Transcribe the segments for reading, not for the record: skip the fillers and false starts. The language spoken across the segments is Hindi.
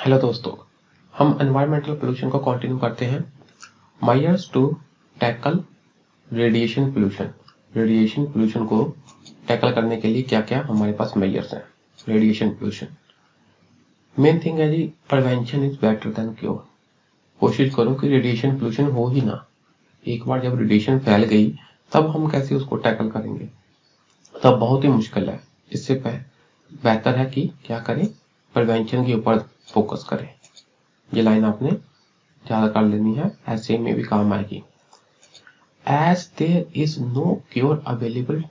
हेलो दोस्तों, हम एनवायरमेंटल पोल्यूशन को कंटिन्यू करते हैं। Measures to tackle radiation pollution. Radiation pollution को टैकल करने के लिए क्या क्या हमारे पास मेजर्स हैं। रेडिएशन पोल्यूशन मेन थिंग है जी, prevention is better than cure. कोशिश करो कि रेडिएशन पोल्यूशन हो ही ना। एक बार जब रेडिएशन फैल गई तब हम कैसे उसको टैकल करेंगे, तब बहुत ही मुश्किल है। इससे बेहतर है कि क्या करें, प्रिवेंशन के ऊपर फोकस करें। ये लाइन आपने ज्यादा कर लेनी है, ऐसे में भी काम आएगी। As there is no cure available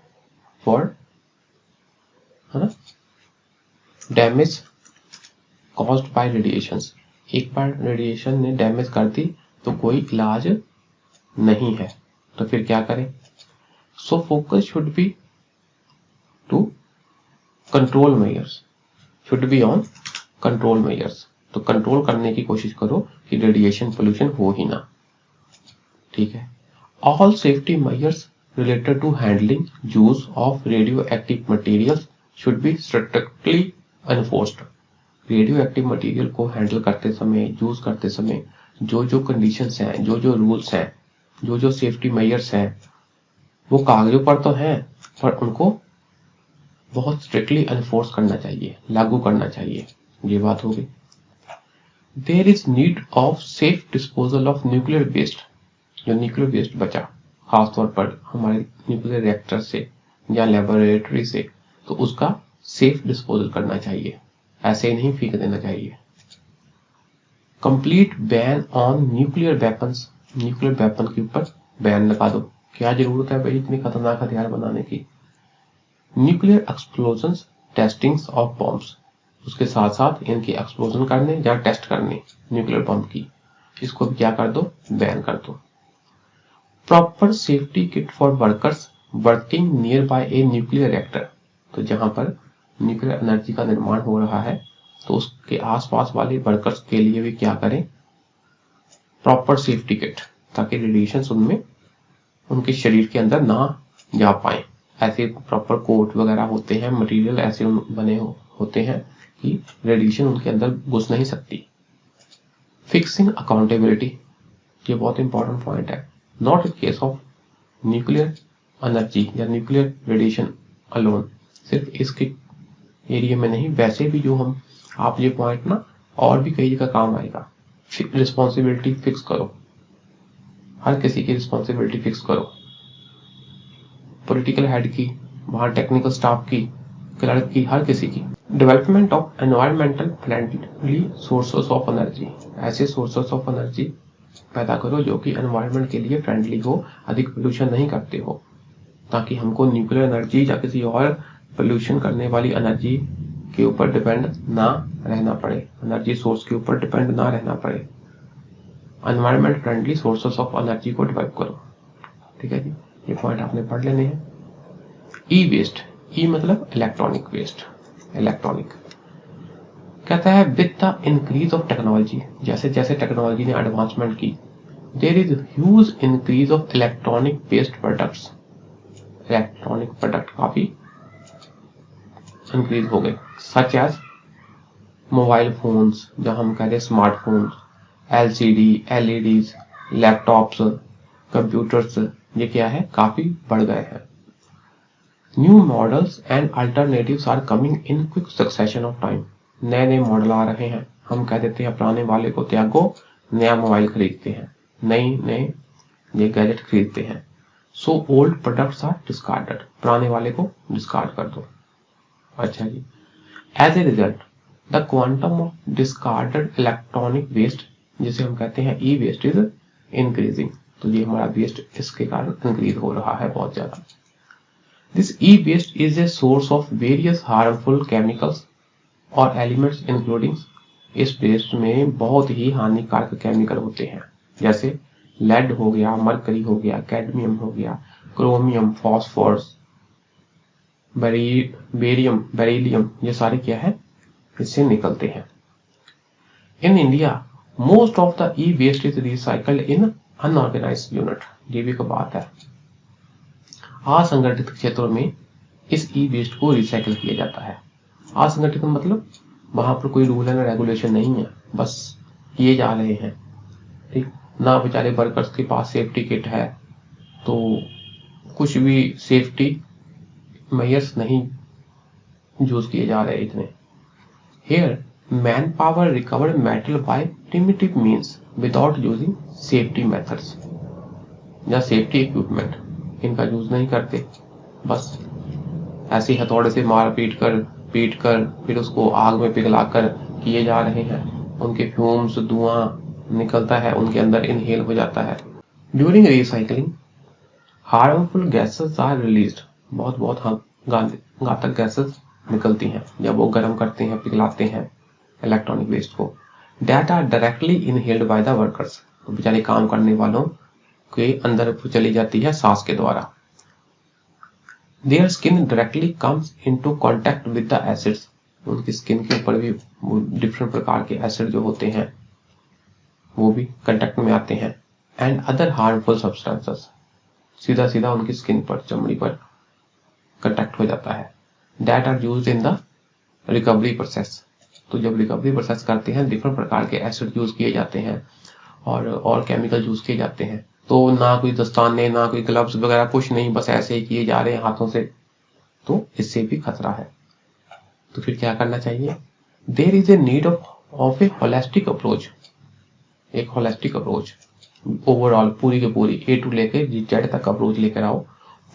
for damage caused by radiation. एक बार रेडिएशन ने डैमेज कर दी तो कोई इलाज नहीं है, तो फिर क्या करें। So focus should be to control measures, should be on control measures. तो कंट्रोल करने की कोशिश करो कि रेडिएशन पोल्यूशन हो ही ना। ठीक है। All safety measures related to handling use of radioactive material should be strictly enforced. Radioactive material को हैंडल करते समय, यूज करते समय जो जो कंडीशंस हैं, जो जो रूल्स हैं, जो जो सेफ्टी मेजर्स हैं, वो कागजों पर तो हैं, पर उनको बहुत स्ट्रिक्टली एनफोर्स करना चाहिए, लागू करना चाहिए। ये बात होगी। There is need of safe disposal of nuclear waste. जो न्यूक्लियर वेस्ट बचा, खासतौर पर हमारे न्यूक्लियर रिएक्टर से या लेबोरेटरी से, तो उसका सेफ डिस्पोजल करना चाहिए, ऐसे ही नहीं फेंक देना चाहिए। Complete ban on nuclear weapons. Nuclear weapon के ऊपर बैन लगा दो। क्या जरूरत है भाई इतनी खतरनाक हथियार बनाने की। Nuclear explosion testings of bombs, उसके साथ साथ इनकी एक्सप्लोजन करने या टेस्ट करने न्यूक्लियर बम की, इसको भी क्या कर दो, बैन कर दो। Proper safety kit for workers working near by a nuclear reactor. तो जहां पर न्यूक्लियर एनर्जी का निर्माण हो रहा है तो उसके आसपास वाले वर्कर्स के लिए भी क्या करें, प्रॉपर सेफ्टी किट, ताकि रेडिएशन उनमें उनके शरीर के अंदर ना जा पाए। ऐसे प्रॉपर कोट वगैरह होते हैं, मटेरियल ऐसे बने होते हैं कि रेडिएशन उनके अंदर घुस नहीं सकती। फिक्सिंग अकाउंटेबिलिटी, ये बहुत इंपॉर्टेंट पॉइंट है। Not in case of nuclear energy या न्यूक्लियर रेडिएशन अलोन, सिर्फ इसके एरिया में नहीं, वैसे भी जो हम आप ये पॉइंट ना और भी कई जगह काम आएगा। रिस्पॉन्सिबिलिटी फिक्स करो, हर किसी की रिस्पॉन्सिबिलिटी फिक्स करो। पॉलिटिकल हेड की, वहां टेक्निकल स्टाफ की, क्लर्क की, हर किसी की। Development of environmental friendly sources of energy. ऐसे सोर्सेस ऑफ एनर्जी पैदा करो जो कि एनवायरमेंट के लिए फ्रेंडली हो, अधिक पोल्यूशन नहीं करते हो, ताकि हमको न्यूक्लियर एनर्जी या किसी और पोल्यूशन करने वाली एनर्जी के ऊपर डिपेंड ना रहना पड़े, एनर्जी सोर्स के ऊपर डिपेंड ना रहना पड़े। Environment friendly sources of energy को डेवलप करो। ठीक है जी, ये पॉइंट आपने पढ़ लेने हैं। ई वेस्ट, ई मतलब इलेक्ट्रॉनिक वेस्ट। इलेक्ट्रॉनिक कहता है with the increase of technology, जैसे जैसे टेक्नोलॉजी ने एडवांसमेंट की, there is huge increase of electronic based products. Electronic product काफी इंक्रीज हो गए, सच एज मोबाइल फोन्स, जहां हम कह रहे smartphones, LCD, LEDs, laptops, computers, ये क्या है, काफी बढ़ गए हैं। New models and alternatives are coming in quick succession of time. नए नए मॉडल आ रहे हैं, हम कह देते हैं पुराने वाले को त्यागो, नया मोबाइल खरीदते हैं, नए नए ये गैजेट खरीदते हैं। So old products are discarded, पुराने वाले को डिस्कार्ड कर दो। अच्छा जी, as a result the quantum of discarded electronic waste, जिसे हम कहते हैं ई वेस्ट, इज इंक्रीजिंग। तो ये हमारा वेस्ट इसके कारण इंक्रीज हो रहा है बहुत ज्यादा। This e-waste is a source of various harmful chemicals और elements including, इस वेस्ट में बहुत ही हानिकारक केमिकल होते हैं, जैसे लेड हो गया, मरकरी हो गया, कैडमियम हो गया, क्रोमियम, फॉस्फोरस, बेरियम, बेरिलियम, ये सारे क्या है, इससे निकलते हैं। In India most of the e waste is recycled in unorganized unit. ये भी एक बात है, असंगठित क्षेत्रों में इस ई वेस्ट को रिसाइकिल किया जाता है। असंगठित मतलब वहां पर कोई रूल एंड रेगुलेशन नहीं है, बस किए जा रहे हैं। ठीक ना, बेचारे वर्कर्स के पास सेफ्टी किट है, तो कुछ भी सेफ्टी मेजर्स नहीं यूज किए जा रहे इतने। Here man power recover metal by primitive means without using safety methods, या सेफ्टी इक्विपमेंट इनका यूज नहीं करते, बस ऐसे हथौड़े से मार पीट कर फिर उसको आग में पिघलाकर किए जा रहे हैं। उनके फ्यूम्स, धुआं निकलता है, उनके अंदर इनहेल हो जाता है। During recycling harmful gases are released, बहुत घातक गैसेस निकलती हैं जब वो गर्म करते हैं, पिघलाते हैं इलेक्ट्रॉनिक वेस्ट को। That are directly inhaled by the workers, तो बेचारे काम करने वालों के अंदर चली जाती है सांस के द्वारा। Their skin directly comes into contact with the acids, उनकी स्किन के ऊपर भी डिफरेंट प्रकार के एसिड जो होते हैं वो भी कांटेक्ट में आते हैं। एंड अदर हार्मफुल सब्सटेंसेस, सीधा उनकी स्किन पर, चमड़ी पर कांटेक्ट हो जाता है। That are used in the recovery process, तो जब रिकवरी प्रोसेस करते हैं डिफरेंट प्रकार के एसिड यूज किए जाते हैं और केमिकल यूज किए जाते हैं। तो ना कोई दस्ताने, ना कोई ग्लव्स वगैरह, कुछ नहीं, बस ऐसे ही किए जा रहे हैं हाथों से, तो इससे भी खतरा है। तो फिर क्या करना चाहिए? There is a need of a holistic approach, एक होलिस्टिक अप्रोच ओवरऑल पूरी की पूरी ए टू लेकर जेड तक अप्रोच लेकर आओ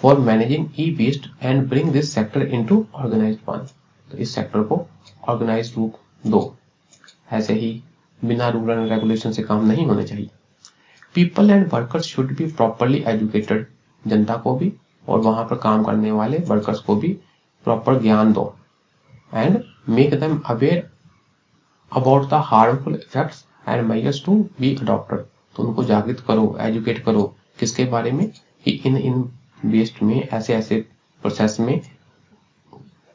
for managing e waste and bring this sector into organized one. तो इस सेक्टर को ऑर्गेनाइज्ड रूप दो, ऐसे ही बिना रूल एंड रेगुलेशन से काम नहीं होने चाहिए। People and workers should be properly educated, जनता को भी और वहां पर काम करने वाले वर्कर्स को भी प्रॉपर ज्ञान दो। And make them aware about the harmful effects and measures to be adopted, तो उनको जागृत करो, एजुकेट करो, किसके बारे में कि इन वेस्ट में ऐसे प्रोसेस में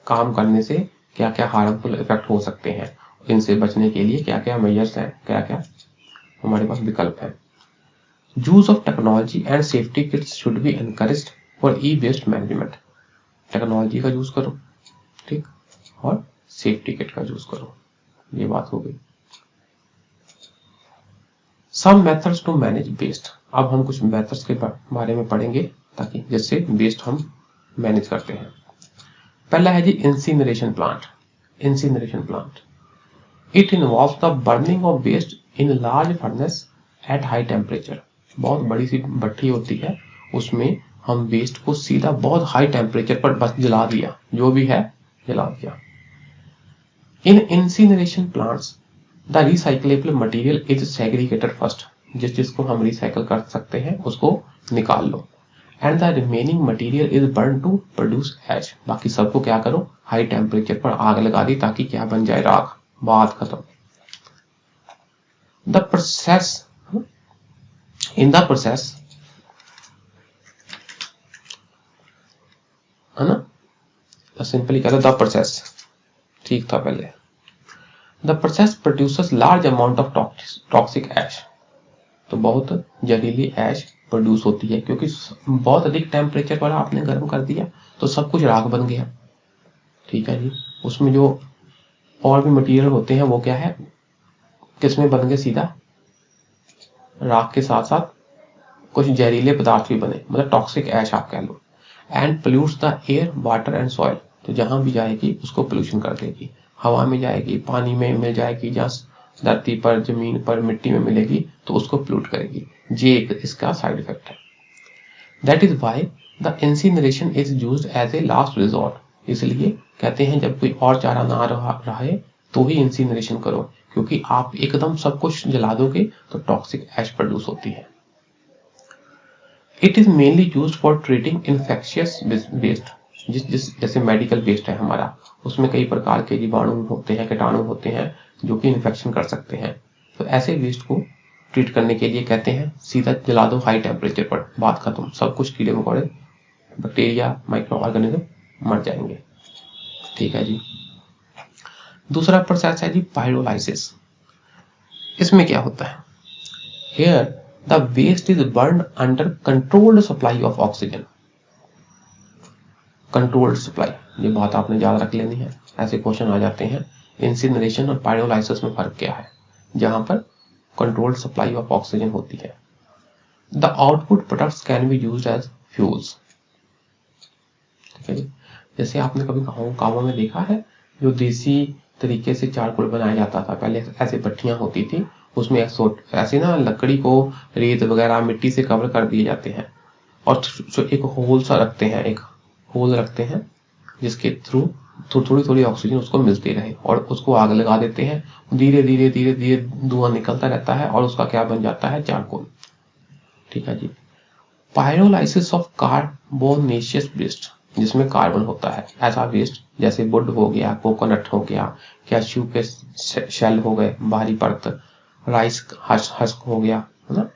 काम करने से क्या क्या हार्मफुल इफेक्ट हो सकते हैं, इनसे बचने के लिए क्या क्या मेजर्स हैं, क्या क्या हमारे पास विकल्प है। Use of technology and safety kits should be encouraged for e waste management, technology का यूज करो, ठीक, और सेफ्टी किट का यूज करो, ये बात हो गई। Some methods to manage waste, अब हम कुछ मेथड्स के बारे में पढ़ेंगे ताकि जिससे वेस्ट हम मैनेज करते हैं। पहला है जी incineration plant. Incineration plant, it involves the burning of waste in large furnace at high temperature, बहुत बड़ी सी भट्ठी होती है, उसमें हम वेस्ट को सीधा बहुत हाई टेम्परेचर पर बस जला दिया, जो भी है जला दिया। In incineration plants the recyclable material is segregated first, जिसको हम रिसाइकल कर सकते हैं उसको निकाल लो। And the remaining material is burn to produce ash, बाकी सबको क्या करो, हाई टेम्परेचर पर आग लगा दी ताकि क्या बन जाए, राख, बात खत्म। The process, in the process, है ना, सिंपली कह दो द प्रोसेस, ठीक था पहले। The process produces large amount of toxic ash, तो बहुत जहरीली एश प्रोड्यूस होती है, क्योंकि बहुत अधिक टेम्परेचर पर आपने गर्म कर दिया तो सब कुछ राख बन गया, ठीक है जी। उसमें जो और भी मटेरियल होते हैं वो क्या है, किसमें बन गए, सीधा राख के साथ साथ कुछ जहरीले पदार्थ भी बने, मतलब टॉक्सिक एश आप कह लो। And pollutes the air, water and soil, तो जहां भी जाएगी उसको पोल्यूशन कर देगी, हवा में जाएगी, पानी में मिल जाएगी, जहां धरती पर, जमीन पर, मिट्टी में मिलेगी तो उसको पोल्यूट करेगी, ये इसका साइड इफेक्ट है। That is why the incineration is used as a last resort, इसलिए कहते हैं जब कोई और चारा ना रहे तो ही इंसिनरेशन करो, क्योंकि आप एकदम सब कुछ जला दोगे तो टॉक्सिक एश प्रोड्यूस होती है। It is mainly used for treating infectious waste, जैसे मेडिकल वेस्ट है हमारा, उसमें कई प्रकार के जीवाणु होते हैं, कीटाणु होते हैं जो कि इन्फेक्शन कर सकते हैं, तो ऐसे वेस्ट को ट्रीट करने के लिए कहते हैं सीधा जला दो हाई टेम्परेचर पर, बात खत्म, सब कुछ कीड़े मकोड़े, बैक्टीरिया, माइक्रो ऑर्गेनिज्म मर जाएंगे, ठीक है जी। दूसरा प्रोसेस है जी पायरोलाइसिस। इसमें क्या होता है, here the waste is burned under controlled supply of oxygen, controlled supply, ये बात आपने याद रख लेनी है, ऐसे क्वेश्चन आ जाते हैं इंसिनरेशन और पायरोलाइसिस में फर्क क्या है, जहां पर कंट्रोल्ड सप्लाई ऑफ ऑक्सीजन होती है। The output products can be used as fuels. ठीक है जी, जैसे आपने कभी गाँवों में देखा है जो देसी तरीके से चारकोल बनाया जाता था, पहले ऐसे भट्टियां होती थी, उसमें ऐसे ना लकड़ी को रेत वगैरह मिट्टी से कवर कर दिए जाते हैं और एक होल सा रखते हैं, एक होल रखते हैं जिसके थ्रू थोड़ी थोड़ी ऑक्सीजन उसको मिलती रहे और उसको आग लगा देते हैं, धीरे धीरे धीरे धीरे धुआं निकलता रहता है और उसका क्या बन जाता है, चारकोल। ठीक है जी। पायरोलाइसिस ऑफ कार्बोनेशियस वेस्ट, जिसमें कार्बन होता है, ऐसा वेस्ट जैसे वुड हो गया, कोकोनट हो गया, कैश्यू के शेल हो गए बाहरी परत, राइस हस्क हो गया, है ना,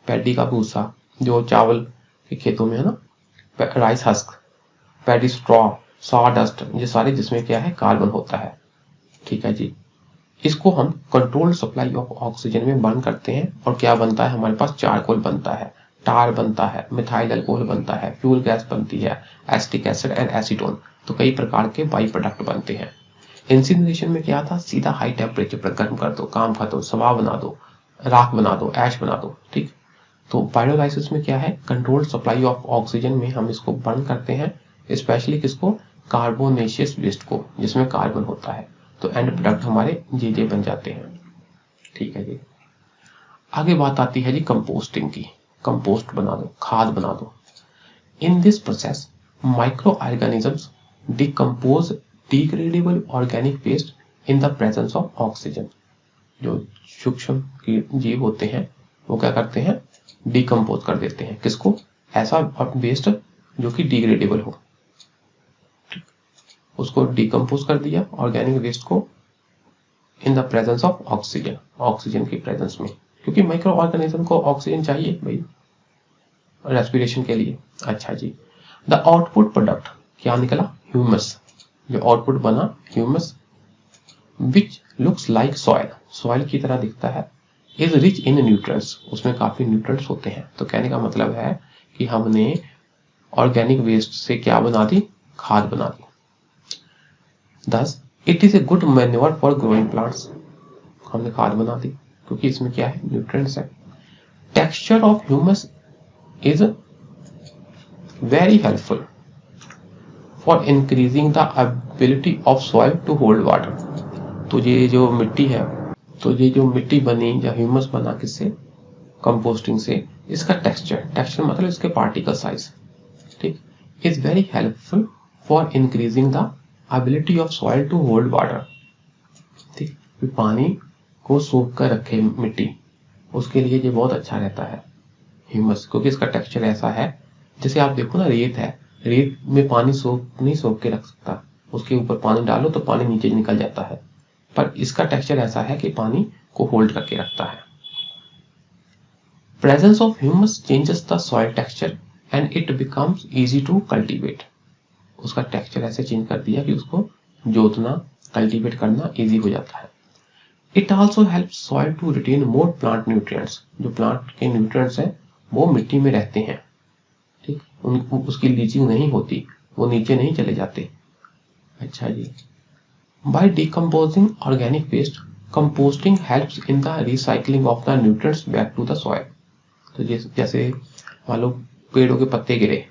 पैडी का भूसा जो चावल के खेतों में है ना, rice husk, paddy straw, sawdust, ये सारे जिसमें क्या है, कार्बन होता है। ठीक है जी। इसको हम कंट्रोल्ड सप्लाई ऑफ ऑक्सीजन में बर्न करते हैं और क्या बनता है, हमारे पास चारकोल बनता है, टार बनता है, मिथाइल अल्कोहल बनता है, फ्यूल गैस बनती है, एसिटिक एसिड एंड एसीटोन, तो कई प्रकार के बाई प्रोडक्ट बनते हैं। इंसिनरेशन में क्या था, सीधा हाई टेम्परेचर पर गर्म कर दो, काम खत्म, सवा बना दो, राख बना दो, ऐश बना दो। ठीक। तो पायरोलाइसिस में क्या है, कंट्रोल्ड सप्लाई ऑफ ऑक्सीजन में हम इसको बर्न करते हैं, स्पेशली किसको, कार्बोनेशियस वेस्ट को, जिसमें कार्बन होता है, तो एंड प्रोडक्ट हमारे जे बन जाते हैं। ठीक है जी। आगे बात आती है जी कंपोस्टिंग की। कंपोस्ट बना दो, खाद बना दो। In this process microorganisms decompose degradable organic waste in the presence of oxygen. जो सूक्ष्म जीव होते हैं वो क्या करते हैं, डिकम्पोज कर देते हैं, किसको, ऐसा वेस्ट जो कि डिग्रेडेबल हो, उसको डिकम्पोज कर दिया ऑर्गेनिक वेस्ट को इन the presence of oxygen, oxygen की प्रेजेंस में, क्योंकि माइक्रो ऑर्गेनिज्म को ऑक्सीजन चाहिए भाई रेस्पिरेशन के लिए। अच्छा जी। द आउटपुट प्रोडक्ट क्या निकला, ह्यूमस, जो आउटपुट बना humus, which looks like soil, soil की तरह दिखता है, इज रिच इन न्यूट्रिएंट्स, उसमें काफी न्यूट्रिएंट्स होते हैं। तो कहने का मतलब है कि हमने ऑर्गेनिक वेस्ट से क्या बना दी, खाद बना दी। Thus it is a good manure for growing plants, हमने खाद बना दी क्योंकि इसमें क्या है, न्यूट्रिएंट्स है। Texture of humus is very helpful for increasing the ability of soil to hold water. तो ये जो मिट्टी है, तो ये जो मिट्टी बनी या ह्यूमस बना किससे, कंपोस्टिंग से, इसका टेक्सचर मतलब इसके पार्टिकल साइज, ठीक, is very helpful for increasing the ability of soil to hold water. ठीक, पानी को सोख कर रखे मिट्टी, उसके लिए ये बहुत अच्छा रहता है ह्यूमस, क्योंकि इसका टेक्सचर ऐसा है, जैसे आप देखो ना, रेत है, रेत में पानी नहीं सोख के रख सकता, उसके ऊपर पानी डालो तो पानी नीचे निकल जाता है, पर इसका टेक्सचर ऐसा है कि पानी को होल्ड करके रखता है। Presence of humus changes the soil texture and it becomes easy to cultivate. उसका टेक्सचर ऐसे चेंज कर दिया कि उसको जोतना, कल्टीवेट करना इजी हो जाता है। It also help soil to retain more plant nutrients, जो प्लांट के न्यूट्रिएंट्स हैं वो मिट्टी में रहते हैं, ठीक, उसकी लीचिंग नहीं होती, वो नीचे नहीं चले जाते। अच्छा जी। By decomposing organic waste, composting helps in the recycling of the nutrients back to the soil. तो जैसे मान लो पेड़ों के पत्ते गिरे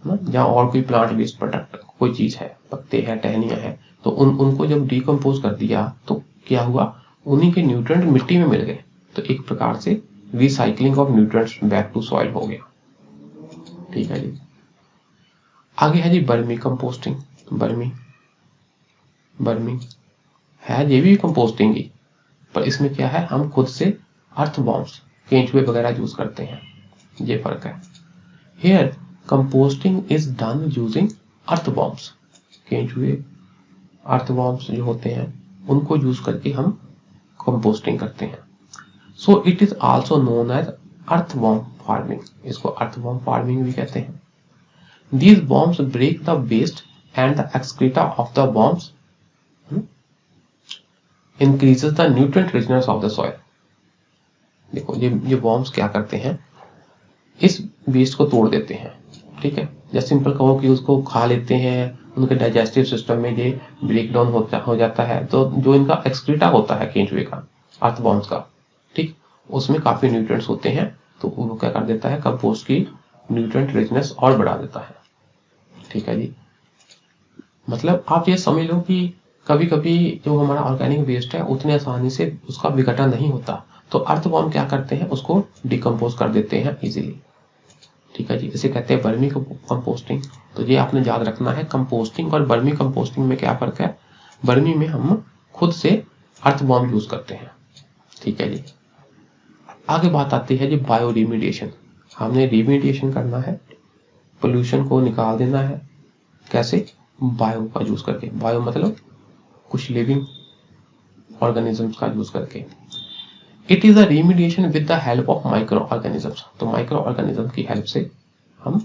ना, जहाँ और कोई प्लांट वेस्ट प्रोडक्ट कोई चीज है, पत्ते हैं, टहनियां हैं, तो उनको जब डिकम्पोज कर दिया तो क्या हुआ, उन्हीं के न्यूट्रिएंट मिट्टी में मिल गए, तो एक प्रकार से recycling of nutrients back to soil हो गया। ठीक है जी। आगे है जी बर्मी कंपोस्टिंग। बर्मी है ये भी कंपोस्टिंग ही, पर इसमें क्या है, हम खुद से अर्थवॉर्म्स, केंचुए वगैरह यूज करते हैं, ये फर्क है। Here composting is done using earthworms, केंचुए, अर्थवॉर्म्स जो होते हैं उनको यूज करके हम कंपोस्टिंग करते हैं। So it is also known as earthworm farming, इसको अर्थवॉर्म फार्मिंग भी कहते हैं। These worms break the waste and the excreta of the worms increases the nutrient richness of the soil। देखो ये worms क्या करते हैं, इस वेस्ट को तोड़ देते हैं, ठीक है, या सिंपल कहो कि उसको खा लेते हैं, उनके डाइजेस्टिव सिस्टम में ये ब्रेक डाउन हो जाता है, तो जो इनका एक्सक्रीटा होता है केंचुए का, अर्थवॉर्म्स का, ठीक, उसमें काफी न्यूट्रिएंट्स होते हैं, तो वो क्या कर देता है, कंपोस्ट की न्यूट्रिएंट रिचनेस और बढ़ा देता है। ठीक है जी, मतलब आप ये समझ लो कि कभी कभी जो हमारा ऑर्गेनिक वेस्ट है उतनी आसानी से उसका विघटन नहीं होता, तो अर्थवॉर्म क्या करते हैं, उसको डिकम्पोज कर देते हैं इजीली। ठीक है जी, इसे कहते हैं वर्मी कंपोस्टिंग। तो ये आपने याद रखना है, कंपोस्टिंग और वर्मी कंपोस्टिंग में क्या फर्क है। वर्मी में हम खुद से अर्थवॉर्म यूज करते हैं। ठीक है जी, आगे बात आती है जी बायो रिमीडिएशन। हमने रिमीडिएशन करना है, पोल्यूशन को निकाल देना है। कैसे? बायो का यूज करके। बायो मतलब कुछ लिविंग ऑर्गेनिजम्स का यूज करके। It is a remediation with the help of micro organisms. तो माइक्रो ऑर्गेनिज्म की हेल्प से हम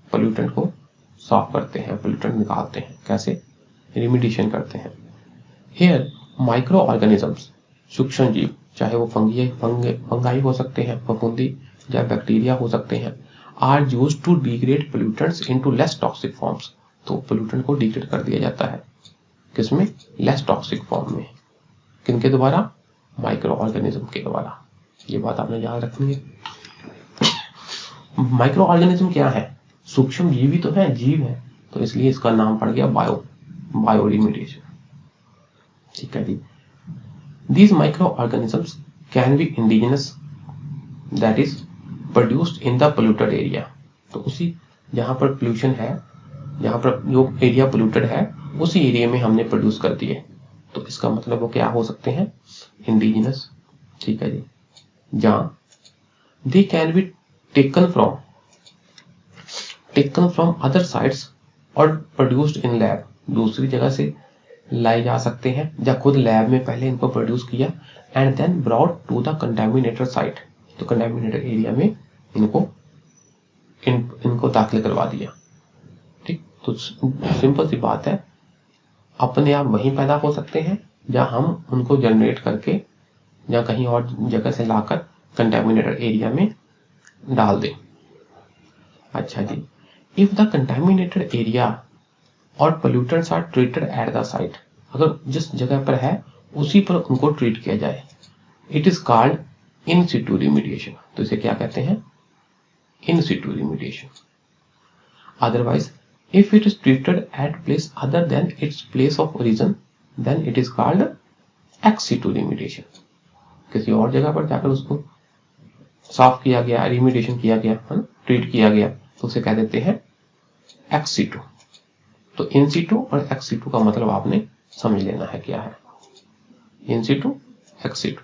पोल्यूटेंट को साफ करते हैं, पोल्यूटेंट निकालते हैं। कैसे? रिमीडिएशन करते हैं। हियर माइक्रो ऑर्गेनिजम्स, सूक्ष्म जीव, चाहे वो फंगाई हो सकते हैं, फफूंदी या बैक्टीरिया हो सकते हैं, are used to degrade pollutants into less toxic forms. तो पोल्यूटेंट को डिग्रेड कर दिया जाता है, किसमें? लेस टॉक्सिक फॉर्म में। किनके द्वारा? माइक्रो ऑर्गेनिज्म के द्वारा। ये बात आपने याद रखनी है। माइक्रो ऑर्गेनिज्म क्या है? सूक्ष्म जीव ही तो है, जीव है, तो इसलिए इसका नाम पड़ गया बायो रिमीडिएशन। ठीक है जी, these microorganisms can be indigenous, that is produced in the polluted area। तो उसी जहां पर पोल्यूशन है, जहां पर जो एरिया पोल्यूटेड है, उसी एरिया में हमने प्रोड्यूस कर दिए, तो इसका मतलब वो क्या हो सकते हैं? इंडिजिनस। ठीक है जी, जहां they can be taken from other sites और प्रोड्यूस्ड इन लैब। दूसरी जगह से लाए जा सकते हैं, या खुद लैब में पहले इनको प्रोड्यूस किया and then brought to the contaminated site. तो कंटामिनेटेड एरिया में इनको दाखिल करवा दिया। ठीक, तो सिंपल सी बात है, अपने आप वहीं पैदा हो सकते हैं, या हम उनको जनरेट करके या कहीं और जगह से लाकर कंटामिनेटेड एरिया में डाल दें। अच्छा जी, इफ द कंटामिनेटेड एरिया और pollutants are treated at the site, अगर जिस जगह पर है उसी पर उनको ट्रीट किया जाए, it is called in situ remediation. तो इसे क्या कहते हैं? In situ remediation. Otherwise if it is treated at place other than its place of origin, then it is called ex situ remediation. किसी और जगह पर जाकर उसको साफ किया गया, रिमीडिएशन किया गया, ट्रीट किया गया, तो उसे कह देते हैं एक्स सिटू। तो इन सिटू और एक्स सिटू का मतलब आपने समझ लेना है क्या है। इन सिटू, एक्स सिटू।